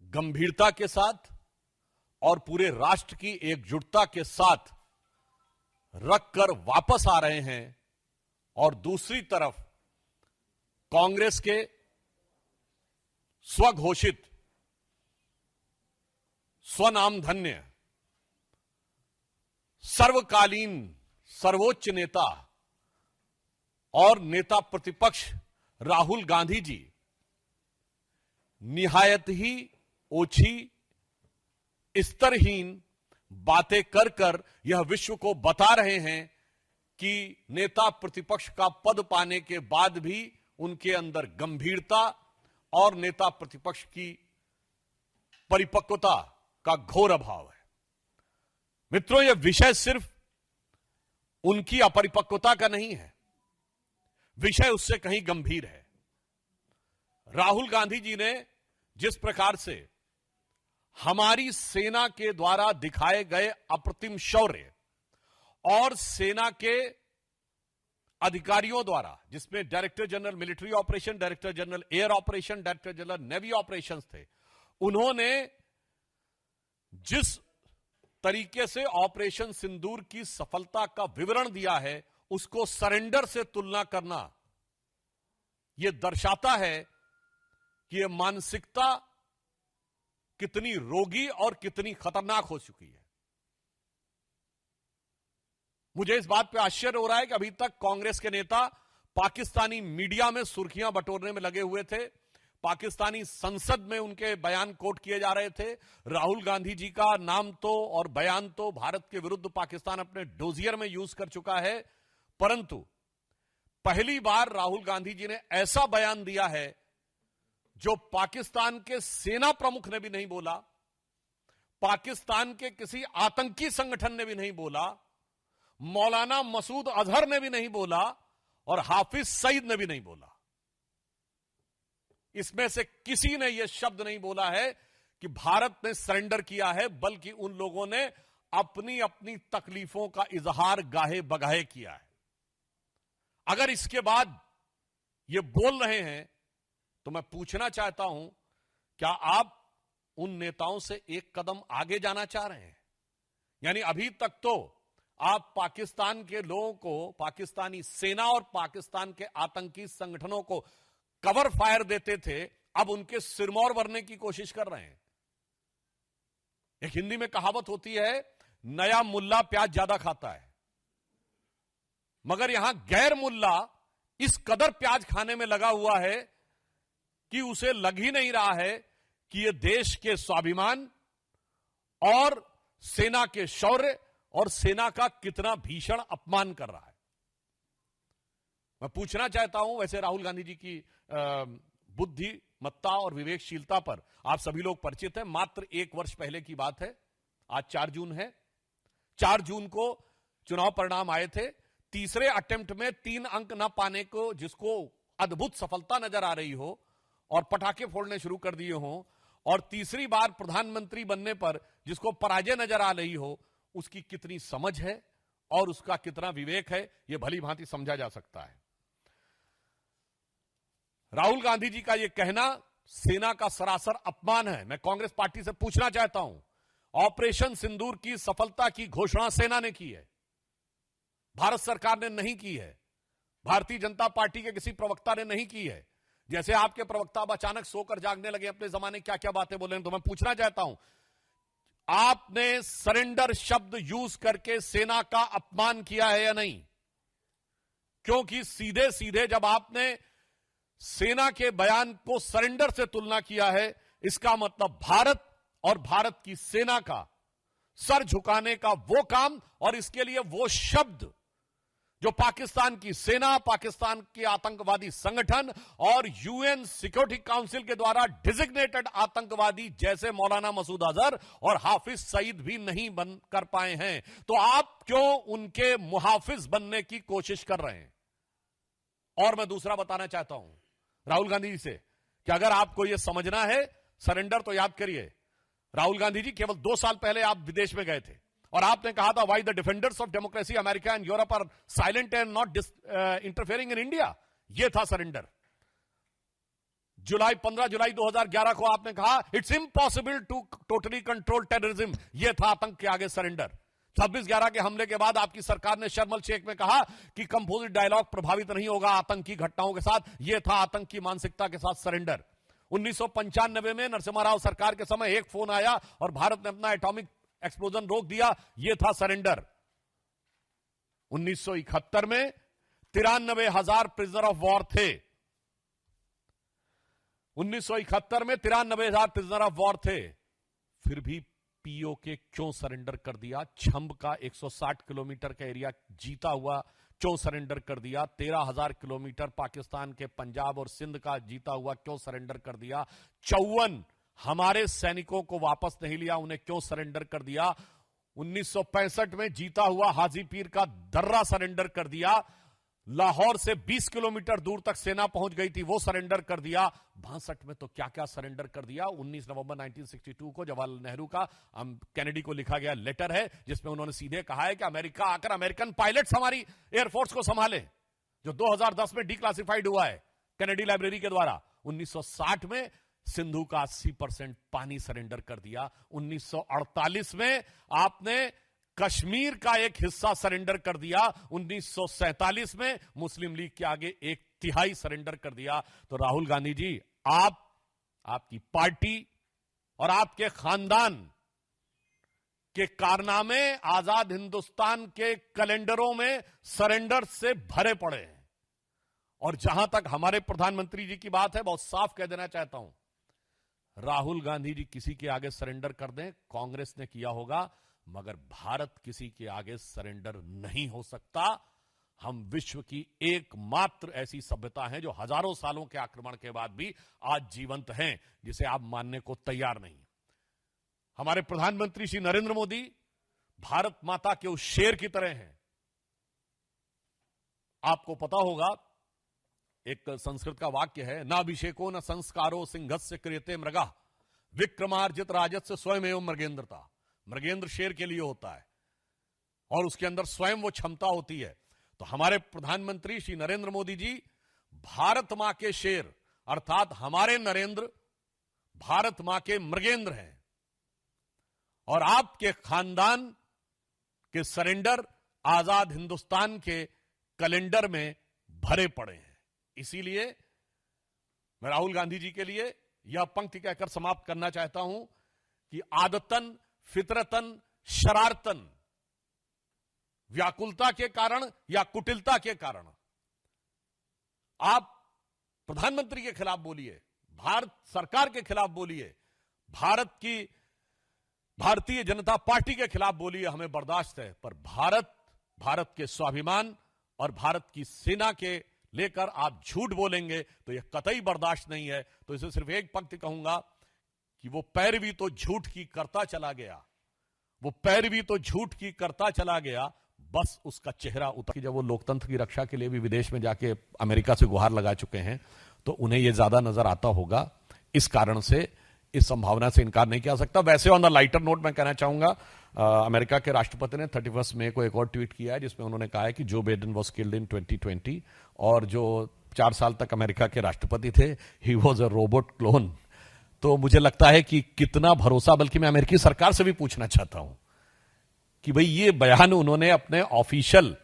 गंभीरता के साथ और पूरे राष्ट्र की एकजुटता के साथ रखकर वापस आ रहे हैं और दूसरी तरफ कांग्रेस के स्वघोषित स्वनामधन्य सर्वकालीन सर्वोच्च नेता और नेता प्रतिपक्ष राहुल गांधी जी निहायत ही ओछी स्तरहीन बातें कर कर यह विश्व को बता रहे हैं कि नेता प्रतिपक्ष का पद पाने के बाद भी उनके अंदर गंभीरता और नेता प्रतिपक्ष की परिपक्वता का घोर अभाव है। मित्रों, यह विषय सिर्फ उनकी अपरिपक्वता का नहीं है, विषय उससे कहीं गंभीर है। राहुल गांधी जी ने जिस प्रकार से हमारी सेना के द्वारा दिखाए गए अप्रतिम शौर्य और सेना के अधिकारियों द्वारा, जिसमें director general military operation, director general air operation, director general navy operations थे, उन्होंने जिस तरीके से ऑपरेशन सिंदूर की सफलता का विवरण दिया है, उसको सरेंडर से तुलना करना यह दर्शाता है कि यह मानसिकता कितनी रोगी और कितनी खतरनाक हो चुकी है। मुझे इस बात पे आश्चर्य हो रहा है कि अभी तक कांग्रेस के नेता पाकिस्तानी मीडिया में सुर्खियां बटोरने में लगे हुए थे, पाकिस्तानी संसद में उनके बयान कोट किए जा रहे थे। राहुल गांधी जी का नाम तो और बयान तो भारत के विरुद्ध पाकिस्तान अपने डोजियर में यूज कर चुका है, परंतु पहली बार राहुल गांधी जी ने ऐसा बयान दिया है जो पाकिस्तान के सेना प्रमुख ने भी नहीं बोला, पाकिस्तान के किसी आतंकी संगठन ने भी नहीं बोला, मौलाना मसूद अजहर ने भी नहीं बोला और हाफिज सईद ने भी नहीं बोला। इसमें से किसी ने यह शब्द नहीं बोला है कि भारत ने सरेंडर किया है, बल्कि उन लोगों ने अपनी अपनी तकलीफों का इजहार गाहे बगाहे किया है। अगर इसके बाद ये बोल रहे हैं तो मैं पूछना चाहता हूं, क्या आप उन नेताओं से एक कदम आगे जाना चाह रहे हैं? यानी अभी तक तो आप पाकिस्तान के लोगों को, पाकिस्तानी सेना और पाकिस्तान के आतंकी संगठनों को कवर फायर देते थे, अब उनके सिरमौर भरने की कोशिश कर रहे हैं। एक हिंदी में कहावत होती है, नया मुल्ला प्याज ज्यादा खाता है, मगर यहां गैर मुल्ला इस कदर प्याज खाने में लगा हुआ है कि उसे लग ही नहीं रहा है कि यह देश के स्वाभिमान और सेना के शौर्य और सेना का कितना भीषण अपमान कर रहा है। मैं पूछना चाहता हूं, वैसे राहुल गांधी जी की बुद्धिमत्ता और विवेकशीलता पर आप सभी लोग परिचित हैं। मात्र एक वर्ष पहले की बात है, आज 4 जून है। 4 जून को चुनाव परिणाम आए थे। तीसरे अटेम्प्ट में 3 अंक न पाने को, जिसको अद्भुत सफलता नजर आ रही हो और पटाखे फोड़ने शुरू कर दिए हों, और तीसरी बार प्रधानमंत्री बनने पर जिसको पराजय नजर आ रही हो, उसकी कितनी समझ है और उसका कितना विवेक है, यह भली भांति समझा जा सकता है। राहुल गांधी जी का यह कहना सेना का सरासर अपमान है। मैं कांग्रेस पार्टी से पूछना चाहता हूं, ऑपरेशन सिंदूर की सफलता की घोषणा सेना ने की है, भारत सरकार ने नहीं की है, भारतीय जनता पार्टी के किसी प्रवक्ता ने नहीं की है। जैसे आपके प्रवक्ता अब अचानक सोकर जागने लगे, अपने जमाने क्या क्या बातें बोले, तो मैं पूछना चाहता हूं, आपने सरेंडर शब्द यूज करके सेना का अपमान किया है या नहीं? क्योंकि सीधे सीधे जब आपने सेना के बयान को सरेंडर से तुलना किया है, इसका मतलब भारत और भारत की सेना का सर झुकाने का वो काम और इसके लिए वो शब्द जो पाकिस्तान की सेना, पाकिस्तान के आतंकवादी संगठन और यूएन सिक्योरिटी काउंसिल के द्वारा डिजिग्नेटेड आतंकवादी जैसे मौलाना मसूद अजहर और हाफिज सईद भी नहीं बन कर पाए हैं, तो आप क्यों उनके मुहाफिज बनने की कोशिश कर रहे हैं? और मैं दूसरा बताना चाहता हूं राहुल गांधी जी से कि अगर आपको यह समझना है सरेंडर, तो याद करिए, राहुल गांधी जी केवल 2 साल पहले आप विदेश में गए थे और आपने कहा था, why the defenders of democracy America and Europe are silent and not interfering in India. यह था सरेंडर। जुलाई 15 जुलाई 2011 को आपने कहा it's impossible to totally control terrorism, यह था आतंक के आगे सरेंडर। 26/11 के हमले के बाद आपकी सरकार ने शर्म शेख में कहा कि कंपोजिट डायलॉग प्रभावित नहीं होगा आतंकी घटनाओं के साथ, यह था आतंक की मानसिकता के साथ सरेंडर। 1995 में नरसिम्हा राव सरकार के समय एक फोन आया और भारत ने अपना एटॉमिक एक्सप्लोजन रोक दिया, यह था सरेंडर। 1971 में 93,000 प्रिजनर ऑफ वॉर थे। 1971 में 93,000 प्रिजनर ऑफ वॉर थे, फिर भी पीओके क्यों सरेंडर कर दिया? छंब का 160 किलोमीटर का एरिया जीता हुआ क्यों सरेंडर कर दिया? 13,000 किलोमीटर पाकिस्तान के पंजाब और सिंध का जीता हुआ क्यों सरेंडर कर दिया? 54 हमारे सैनिकों को वापस नहीं लिया, उन्हें क्यों सरेंडर कर दिया? 1965 में जीता हुआ हाजीपीर का दर्रा सरेंडर कर दिया। लाहौर से 20 किलोमीटर दूर तक सेना पहुंच गई थी, वो सरेंडर कर दिया। 62 में तो क्या क्या सरेंडर कर दिया। 19 नवंबर 1962 को जवाहरलाल नेहरू का कैनेडी को लिखा गया लेटर है, जिसमें उन्होंने सीधे कहा है कि अमेरिका आकर अमेरिकन पायलट्स हमारी एयरफोर्स को संभाले, जो 2010 में डिक्लासिफाइड हुआ है कैनेडी लाइब्रेरी के द्वारा। 1960 में सिंधु का 80% पानी सरेंडर कर दिया। 1948 में आपने कश्मीर का एक हिस्सा सरेंडर कर दिया। 1947 में मुस्लिम लीग के आगे 1/3 सरेंडर कर दिया। तो राहुल गांधी जी, आपकी पार्टी और आपके खानदान के कारनामे आजाद हिंदुस्तान के कैलेंडरों में सरेंडर से भरे पड़े हैं। और जहां तक हमारे प्रधानमंत्री जी की बात है, बहुत साफ कह देना चाहता हूं, राहुल गांधी जी किसी के आगे सरेंडर कर दें, कांग्रेस ने किया होगा, मगर भारत किसी के आगे सरेंडर नहीं हो सकता। हम विश्व की एकमात्र ऐसी सभ्यता है जो हजारों सालों के आक्रमण के बाद भी आज जीवंत हैं, जिसे आप मानने को तैयार नहीं। हमारे प्रधानमंत्री श्री नरेंद्र मोदी भारत माता के उस शेर की तरह हैं। आपको पता होगा, एक संस्कृत का वाक्य है, न अभिषेको न संस्कारो सिंहस्य क्रियते मृगा विक्रमार्जित राजस्य स्वयं मृगेंद्रता। मृगेंद्र शेर के लिए होता है और उसके अंदर स्वयं वो क्षमता होती है। तो हमारे प्रधानमंत्री श्री नरेंद्र मोदी जी भारत मां के शेर अर्थात हमारे नरेंद्र भारत मां के मृगेंद्र हैं। और आपके खानदान के सरेंडर आजाद हिंदुस्तान के कैलेंडर में भरे पड़े हैं। इसीलिए मैं राहुल गांधी जी के लिए यह पंक्ति कहकर समाप्त करना चाहता हूं कि आदतन फितरतन शरारतन, व्याकुलता के कारण या कुटिलता के कारण आप प्रधानमंत्री के खिलाफ बोलिए, भारत सरकार के खिलाफ बोलिए, भारतीय जनता पार्टी के खिलाफ बोलिए, हमें बर्दाश्त है। पर भारत के स्वाभिमान और भारत की सेना के लेकर आप झूठ बोलेंगे तो यह कतई बर्दाश्त नहीं है। तो इसे सिर्फ एक पंक्ति कहूंगा कि वो पैरवी तो झूठ की करता चला गया, वो पैरवी तो झूठ की करता चला गया, बस उसका चेहरा उतर। जब वो लोकतंत्र की रक्षा के लिए भी विदेश में जाके अमेरिका से गुहार लगा चुके हैं, तो उन्हें यह ज्यादा नजर आता होगा। इस कारण से इस संभावना से इनकार नहीं किया सकता। वैसे ऑन द लाइटर नोट मैं कहना चाहूंगा, अमेरिका के राष्ट्रपति ने 31 मई को एक और ट्वीट किया है, जिसमें उन्होंने कहा है कि Joe Biden was killed in 2020 और जो 4 साल तक अमेरिका के राष्ट्रपति थे, he was a robot clone. तो मुझे लगता है कि कितना भरोसा, बल्कि मैं अमेरिकी सरकार से भी पूछना चाहता हूं कि भाई ये बयान उन्होंने अपने ऑफिशियल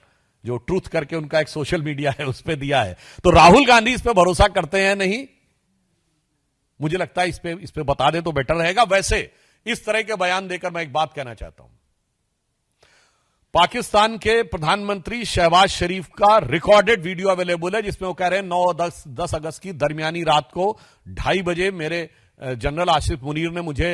जो ट्रूथ करके उनका एक सोशल मीडिया है उस पर दिया है, तो राहुल गांधी इस पे भरोसा करते हैं नहीं? मुझे लगता है इस पे बता दे तो बेटर रहेगा। वैसे इस तरह के बयान देकर मैं एक बात कहना चाहता हूं, पाकिस्तान के प्रधानमंत्री शहबाज शरीफ का रिकॉर्डेड वीडियो अवेलेबल है, जिसमें वो कह रहे हैं 9-10 अगस्त की दरमियानी रात को 2:30 बजे मेरे जनरल आसिफ मुनीर ने मुझे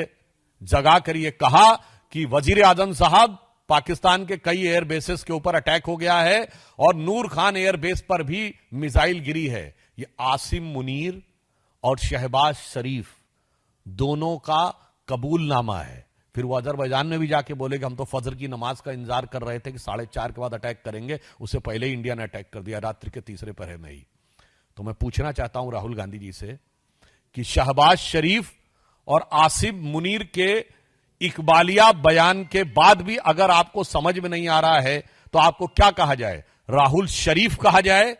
जगा कर यह कहा कि वजीर आजम साहब, पाकिस्तान के कई एयर बेसेस के ऊपर अटैक हो गया है और नूर खान एयर बेस पर भी मिसाइल गिरी है। ये आसिम मुनीर और शहबाज शरीफ दोनों का कबूलनामा है। फिर वो अजरबैजान में भी जाके बोले कि हम तो फजर की नमाज का इंतजार कर रहे थे कि 4:30 के बाद अटैक करेंगे, उससे पहले ही इंडिया ने अटैक कर दिया रात्रि के तीसरे पहर में ही। तो मैं पूछना चाहता हूं राहुल गांधी जी से कि शहबाज शरीफ और आसिम मुनीर के इकबालिया बयान के बाद भी अगर आपको समझ में नहीं आ रहा है तो आपको क्या कहा जाए? राहुल शरीफ कहा जाए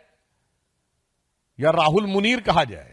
या राहुल मुनीर कहा जाए?